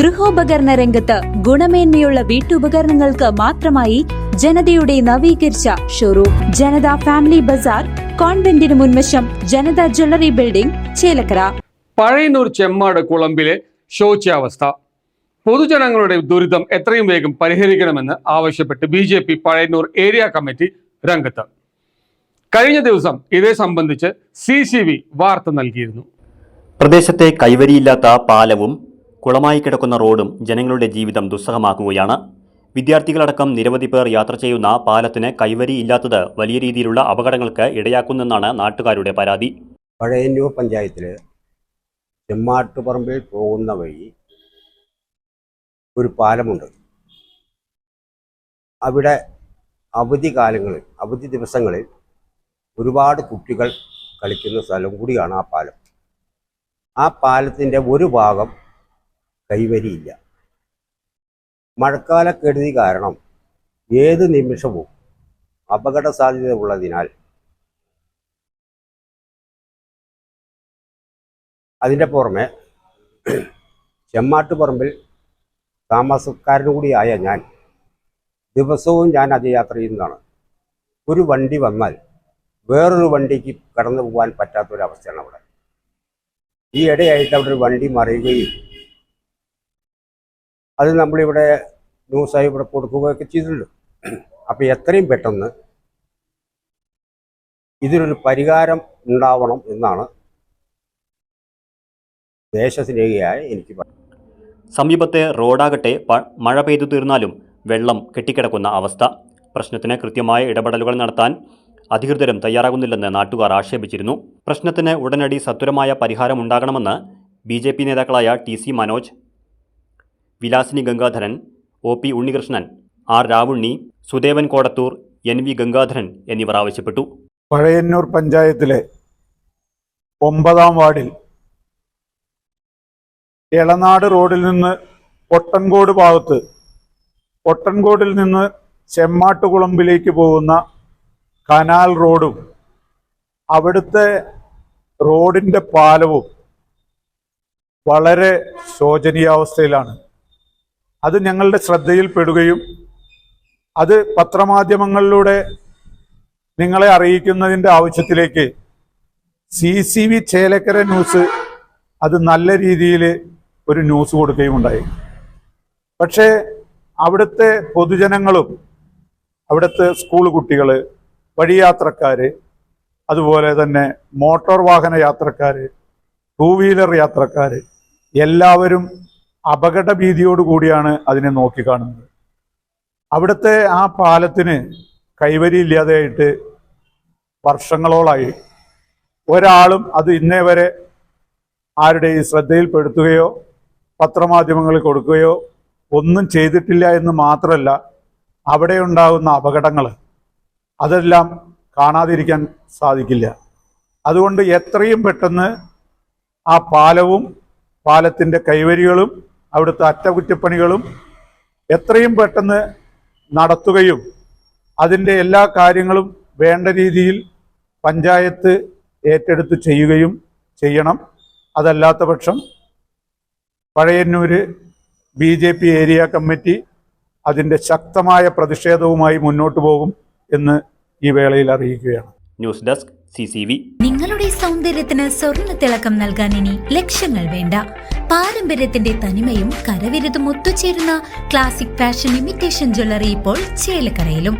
ഗൃഹോപകരണ രംഗത്ത് ഗുണമേന്മയുള്ള വീട്ടുപകരണങ്ങൾക്ക് മാത്രമായി ജനതയുടെ നവീകരിച്ച ഷോറൂം ജനത ഫാമിലി ബസാർ, കോൺവെന്റിന് മുൻവശം, ജനത ജ്വല്ലറി ബിൽഡിംഗ്, ചേലക്കര. പഴയന്നൂർ ചെമ്മാട് കുളമ്പിലെ ശോച്യാവസ്ഥ. പൊതുജനങ്ങളുടെ ദുരിതം എത്രയും വേഗം പരിഹരിക്കണമെന്ന് ആവശ്യപ്പെട്ട് BJP പഴയന്നൂർ ഏരിയ കമ്മിറ്റി രംഗത്ത്. കഴിഞ്ഞ ദിവസം ഇതേ സംബന്ധിച്ച് CCV വാർത്ത നൽകിയിരുന്നു. പ്രദേശത്തെ കൈവരിയില്ലാത്ത പാലവും കുളമായി കിടക്കുന്ന റോഡും ജനങ്ങളുടെ ജീവിതം ദുസ്സഹമാക്കുകയാണ്. വിദ്യാർത്ഥികളടക്കം നിരവധി പേർ യാത്ര ചെയ്യുന്ന പാലത്തിന് കൈവരിയില്ലാത്തത് വലിയ രീതിയിലുള്ള അപകടങ്ങൾക്ക് ഇടയാക്കുന്നെന്നാണ് നാട്ടുകാരുടെ പരാതി. പഴയന്നൂർ പഞ്ചായത്തില് ചെമ്മാട്ടുപറമ്പിൽ പോകുന്ന വഴി ഒരു പാലമുണ്ട്. അവിടെ അവധി ദിവസങ്ങളിൽ ഒരുപാട് കുട്ടികൾ കളിക്കുന്ന സ്ഥലം കൂടിയാണ് ആ പാലം. ആ പാലത്തിൻ്റെ ഒരു ഭാഗം കൈവരിയില്ല. മഴക്കാലക്കെടുതി കാരണം ഏത് നിമിഷവും അപകട സാധ്യത ഉള്ളതിനാൽ അതിൻ്റെ പുറമെ ചെമ്മാട്ടുപറമ്പിൽ താമസക്കാരനും കൂടിയായ ഞാൻ ദിവസവും അത് യാത്ര ചെയ്യുന്നതാണ്. ഒരു വണ്ടി വന്നാൽ വേറൊരു വണ്ടിക്ക് കടന്നു പോകാൻ പറ്റാത്തൊരവസ്ഥയാണ് അവിടെ. ഈ ഇടയായിട്ട് അവിടെ ഒരു വണ്ടി മറിയുകയും അത് നമ്മളിവിടെ ന്യൂസായി ഇവിടെ കൊടുക്കുകയൊക്കെ ചെയ്തിട്ടുണ്ട്. അപ്പോൾ എത്രയും പെട്ടെന്ന് ഇതിനൊരു പരിഹാരം ഉണ്ടാവണം എന്നാണ് ദേശസ്നേഹിയായ എനിക്ക് പറയാം. സമീപത്തെ റോഡാകട്ടെ മഴ പെയ്തു തീർന്നാലും വെള്ളം കെട്ടിക്കിടക്കുന്ന അവസ്ഥ. പ്രശ്നത്തിന് കൃത്യമായ ഇടപെടലുകൾ നടത്താൻ അധികൃതരും തയ്യാറാകുന്നില്ലെന്ന് നാട്ടുകാർ ആക്ഷേപിച്ചിരുന്നു. പ്രശ്നത്തിന് ഉടനടി സത്വരമായ പരിഹാരമുണ്ടാകണമെന്ന് BJP നേതാക്കളായ TC Manoj, Vilasini Gangadharan, OP Unnikrishnan, R Ravunni, Sudevan Kodathur, NV Gangadharan എന്നിവർ ആവശ്യപ്പെട്ടു. പഴയന്നൂർ പഞ്ചായത്തിലെ 9-ാം വാർഡിൽ എളനാട് റോഡിൽ നിന്ന് പൊട്ടൻകോടിൽ നിന്ന് ചെമ്മാട്ടുകുളമ്പിലേക്ക് പോകുന്ന കനാൽ റോഡും അവിടുത്തെ റോഡിൻ്റെ പാലവും വളരെ ശോചനീയാവസ്ഥയിലാണ്. അത് ഞങ്ങളുടെ ശ്രദ്ധയിൽപ്പെടുകയും അത് പത്രമാധ്യമങ്ങളിലൂടെ നിങ്ങളെ അറിയിക്കുന്നതിൻ്റെ ആവശ്യത്തിലേക്ക് CCV ചേലക്കര ന്യൂസ് അത് നല്ല രീതിയിൽ ഒരു ന്യൂസ് കൊടുക്കുകയും ഉണ്ടായി. പക്ഷേ അവിടുത്തെ പൊതുജനങ്ങളും അവിടുത്തെ സ്കൂൾ കുട്ടികൾ, വഴിയാത്രക്കാർ, അതുപോലെ തന്നെ മോട്ടോർ വാഹന യാത്രക്കാർ, 2 വീലർ യാത്രക്കാർ എല്ലാവരും അപകട ഭീതിയോടുകൂടിയാണ് അതിനെ നോക്കിക്കാണുന്നത്. അവിടുത്തെ ആ പാലത്തിന് കൈവരിയില്ലാതെയായിട്ട് വർഷങ്ങളോളായി. ഒരാളും അത് ഇന്നേ വരെ ആരുടെയും ശ്രദ്ധയിൽപ്പെടുത്തുകയോ പത്രമാധ്യമങ്ങളിൽ കൊടുക്കുകയോ ഒന്നും ചെയ്തിട്ടില്ല എന്ന് മാത്രമല്ല, അവിടെ ഉണ്ടാകുന്ന അപകടങ്ങൾ അതെല്ലാം കാണാതിരിക്കാൻ സാധിക്കില്ല. അതുകൊണ്ട് എത്രയും പെട്ടെന്ന് ആ പാലവും പാലത്തിൻ്റെ കൈവരികളും അവിടുത്തെ അറ്റകുറ്റപ്പണികളും എത്രയും പെട്ടെന്ന് നടത്തുകയും അതിൻ്റെ എല്ലാ കാര്യങ്ങളും വേണ്ട രീതിയിൽ പഞ്ചായത്ത് ഏറ്റെടുത്ത് ചെയ്യുകയും ചെയ്യണം. അതല്ലാത്ത പക്ഷം പഴയന്നൂർ BJP ഏരിയ കമ്മിറ്റി അതിൻ്റെ ശക്തമായ പ്രതിഷേധവുമായി മുന്നോട്ട് പോകും എന്ന് ഈ വേളയിൽ അറിയിക്കുകയാണ്. News desk CCV. നിങ്ങളുടെ സൗന്ദര്യത്തിന് സ്വർണ്ണ തിളക്കം നൽകാൻ ഇനി ലക്ഷങ്ങൾ വേണ്ട. പാരമ്പര്യത്തിന്റെ തനിമയും കരവിരുതും ഒത്തുചേരുന്ന ക്ലാസിക് ഫാഷൻ ഇമിറ്റേഷൻ ജ്വല്ലറി ഇപ്പോൾ ചേലക്കരയിലും.